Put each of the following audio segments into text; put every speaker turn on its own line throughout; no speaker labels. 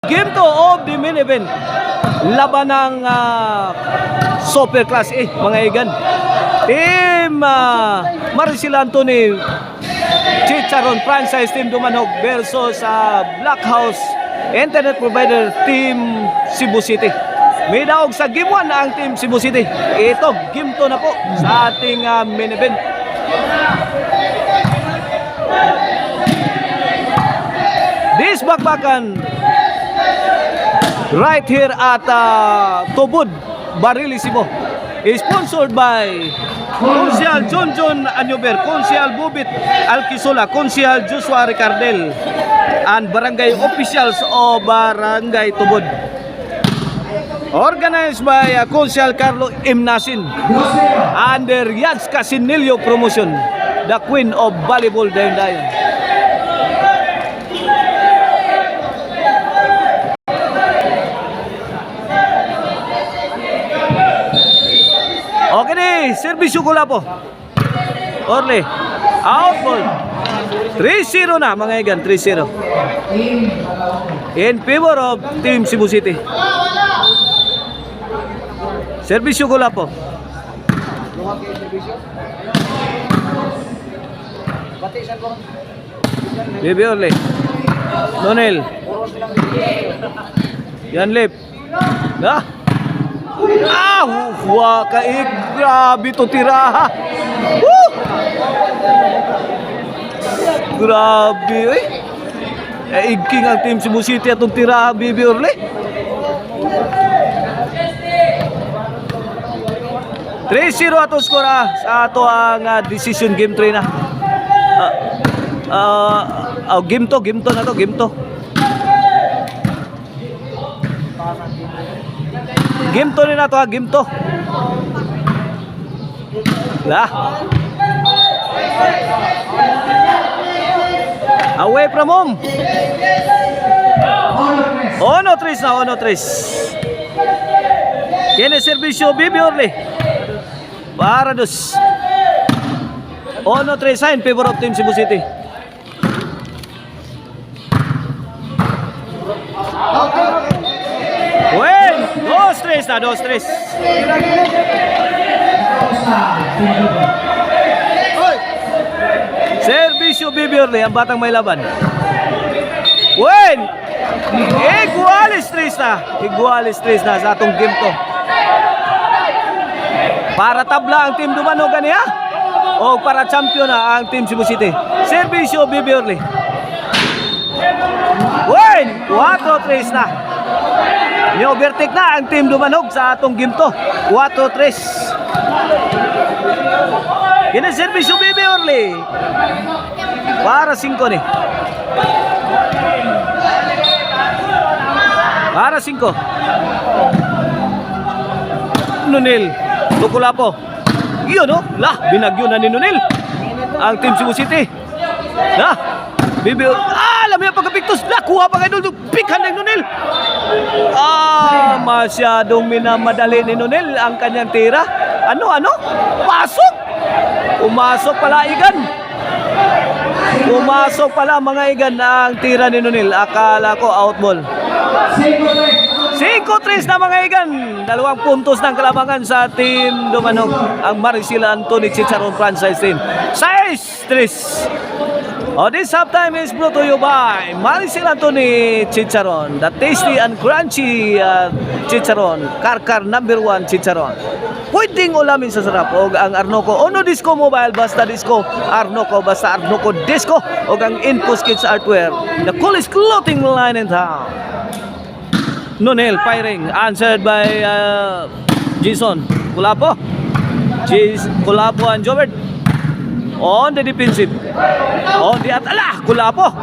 Game 2 of the main event. Laban ng Super Class A, mga igan. Team Maricel Anthony Chicharon Franchise Team Dumanog versus Black House Internet Provider Team Cebu City. May daog sa Game 1 ang Team Cebu City. Ito, Game 2 na po sa ating main event. This bakbakan right here at Tubod, Barilisimo is sponsored by Konsyal John Anyober, Konsyal Bubit Alquisola, Konsyal Joshua Ricardel, and barangay officials of Barangay Tubod. Organized by Konsyal Carlo Imnasin under Yads Casinillo Promotion, the Queen of Volleyball Dayon. Okay ni, servisyo ko po. Orle, out ball. 3-0 na mga igan, 3-0. In favor of Team Cebu City. Servisyo ko po. Bebe Orle. Nonel. Yan lip. Nah. Grabe to tiraha. Grabe igking ang Team Cebu City atong tiraha, Bibi Orle. 3-0 atong score sa ato ang decision game 3 na. Game to na to, game to. Game to na to, game to. Lah. Away from home. Ono 3 na, ono 3. Kene servisyo Bibi Orle. Para dos. Ono 3 sa in favor of Team Cebu City. Well, 2-3 na, 2-3. Servisyo Bibi Orle, ang batang may laban. Well, igualis 3 na. Igualis 3 na sa atong game to. Para tabla ang Team Dumanog niya o para champion na ang Team Cebu City. Servisyo Bibi Orle. Well, 4-3 na. Ni-overtake na ang Team Dumanog sa atong game to. 4-3. Kinaservisyo Bibi Orle. Para 5 ni. Para 5. Nunil. Tukulapo. Iyon no? Lah, binagyo na ni Nunil ang Team Cebu City. Lah, Bibi Orle. Alam niya pagkapiktos. Nakuha pa kayo doon. Pikhan ng Nunil. Masyadong minamadali ni Nunil ang kanyang tira. Ano? Pasok! Umasok pala igan. Umasok pala mga igan ang tira ni Nunil. Akala ko out ball. 5-3 na mga igan. 2 puntos ng kalamangan sa Team Dumanog. Ang Maricel Anthony Chicharon Franchise Team. 6-3. This halftime is brought to you by Maricel Anthony Chicharon, the tasty and crunchy chicharon, Karkar #1 chicharon. Pwedeng ulamin sa sarap. O ang Arnoco Ono Disco Mobile, basta Disco Arnoco, basta Arnoco Disco. O ang Infos Kids Artwear, the coolest clothing line in town. Nonel firing, answered by Jason Kulapo. Kulapo and Jobert on the defensive. On the Kulapo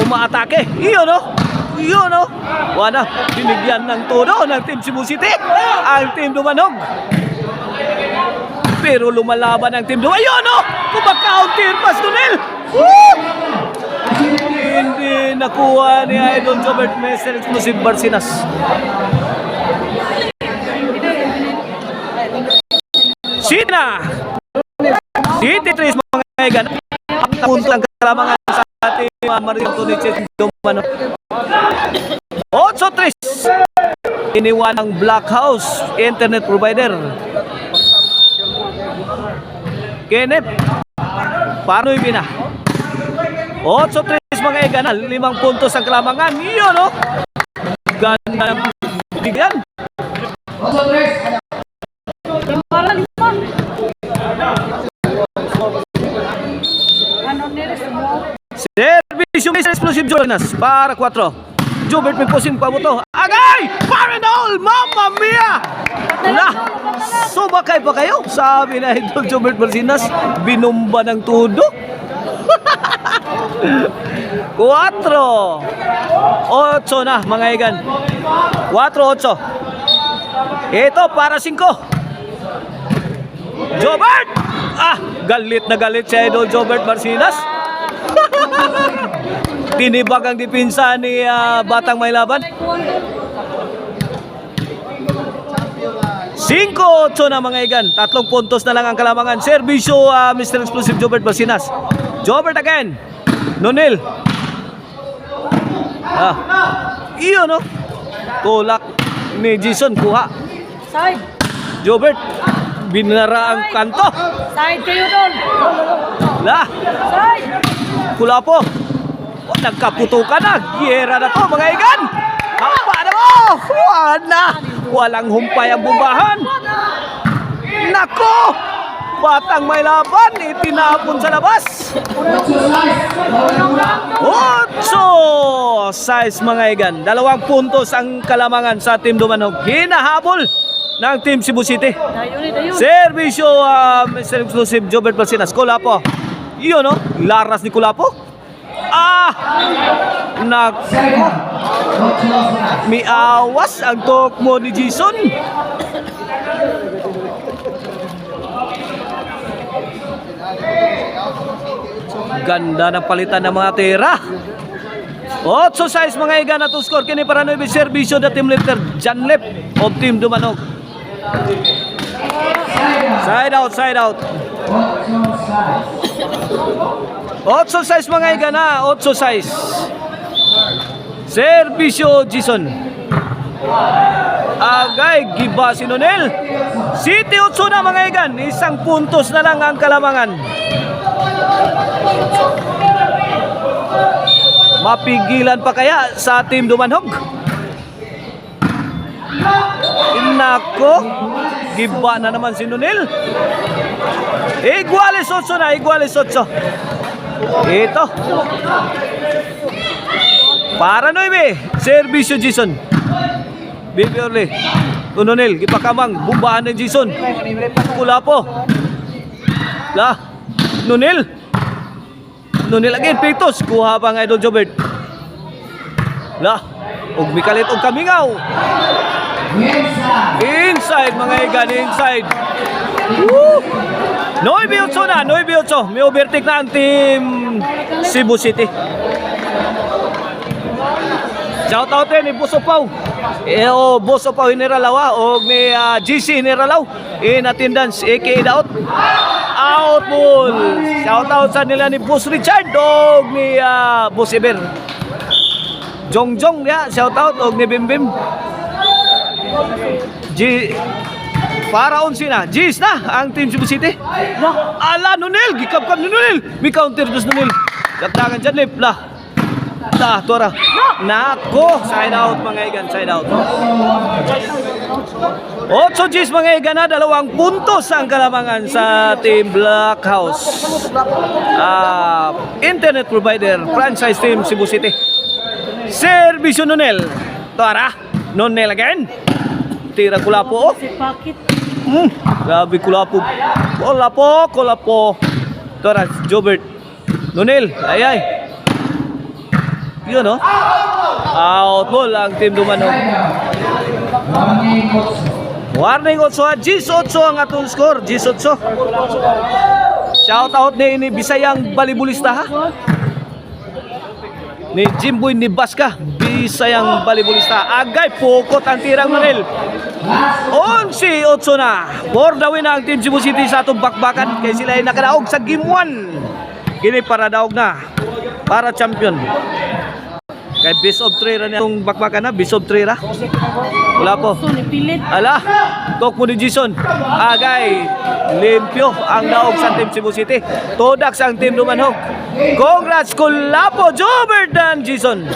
umaatake. Iyon no. Wala binigyan ng todo ng Team Cebu City ang Team Dumanog. Pero lumalaban ang Team Dumanog. Ayun no. Kumaka-counter pass Nonel. Hindi nakuha ni Idol Jobert Mester Exclusive Barsinas. Sina City 3 mga kaigan. Punto ang kalamangan sa ating Maricel Anthony Chicharon Dumanog. 8-3. Iniwan ng Black House internet provider. Kenneth Panoy Bina. 8-3 mga Egan, 5 puntos ang kalamangan. Yun, no? Ganda ng bigyan. Servisyo may explosive Jonas para 4. Jobert may pusing pa mo to. Agay! Paranol! Mamma mia! Sumakay pa kayo? Sabi na Idol Jobert Marcinas, binumba ng tudo. 4. 8 na mga Egan. 4-8. Ito para 5. Jobert! Galit na galit si Idol Jobert Marcinas. Tinibag ang dipinsa ni Batang Maylaban. 5-8 na mga Egan. 3 puntos na lang ang kalamangan. Servisyo Mr. Explosive Jobert Marcinas. Jobert again. Nonil. Iyon, no? Tulak ni Jason. Kuha.
Side.
Jobert. Binara ang kanto.
Side kayo doon. Side.
Kula po. Nagkaputukan na. Giyera na to mga Egan. Hapa na mo. Walang humpay ang bumbahan. Nako. Batang Maylaban. Itinapon sa labas. 8 size mga Egan. 2 puntos ang kalamangan sa Team Dumanog. Hinahabol ng Team Cebu City. Servisyo Mr. Exclusive Jobert Marcinas. Kulapo. Iyon, no? Laras ni Kulapo. Miawas ang tokmo ni Jason. Ganda ng palitan ng mga tira. 8-6 mga Egan na to score. Kini para 9 servisyo na team leader Janlep of Team Dumanog. Side out, side out. 8-6 mga Egan na. 8-6. Servisyo Jason. Agay, giba si Nonel. City 8 na mga Egan. 1 puntos na lang ang kalamangan. Mapigilan pa kaya sa Team Dumanog? Nako, giba na naman si Nonel. Iguales 8 na, iguales 8. Ito. Para 9, servisyo Jason. Baby Orly. Nonel, gipakamang, bumbahan ng Jason. Kula po. Nonel. Nonel again, Pictos. Kuha pa nga Idol Jobert. Og mikalit og kamingaw. Inside mga Egan, inside. 9-8 na, 9-8. May overtake na ang Team Cebu City. Shoutout ni Boss Opaw. Boss Opaw Hineralaw og ni GC Hineralaw in attendance aka Daot. Out ball. Shoutout sa nila ni Boss Richard og ni Boss Iber. Jongjong ya, shoutout og ni Bimbim. Para 11 na. Gis na ang Team Cebu City. Ala Nonel, gikapkap ni Nonel. May counter dos Nonel. Dagdagan dyan lip lah. Tora. Nako, side out mga Egan, side out. 8 Gis mga Egan na, 2 puntos ang kalamangan sa Team Black House. Internet provider, franchise Team Cebu City. Servisyo Nonel. Tora, Nonel again. Tira Kulapo. Grabe Kulapo. Kulapo. Tora, Jobert. Nonel, ay. Yun, no? Out ball ang Team Dumanog. Warning 8. Gis 8 ang atong score. Gis 8. Shout out ni Bisayang Balibulista ha. Ni Jimboy ni Baska. Bisayang Balibulista. Agay pukot ang tirang Nonel. 11-8 na. For the win ang Team Cebu City sa atong bakbakan. Kaya sila ay nakadaog sa Game 1. Kini para daog na. Para champion. Kay best of 3 ra niya. Itong bakbakan na, best of 3 ra. Wala po.
Gusto ni pilit.
Ala, talk mo ni Jason. Agay, limpyo ang naog sa Team Cebu City. Todak sa ang Team Dumanhog. Congrats, Kulapo, Jobert dan Jason.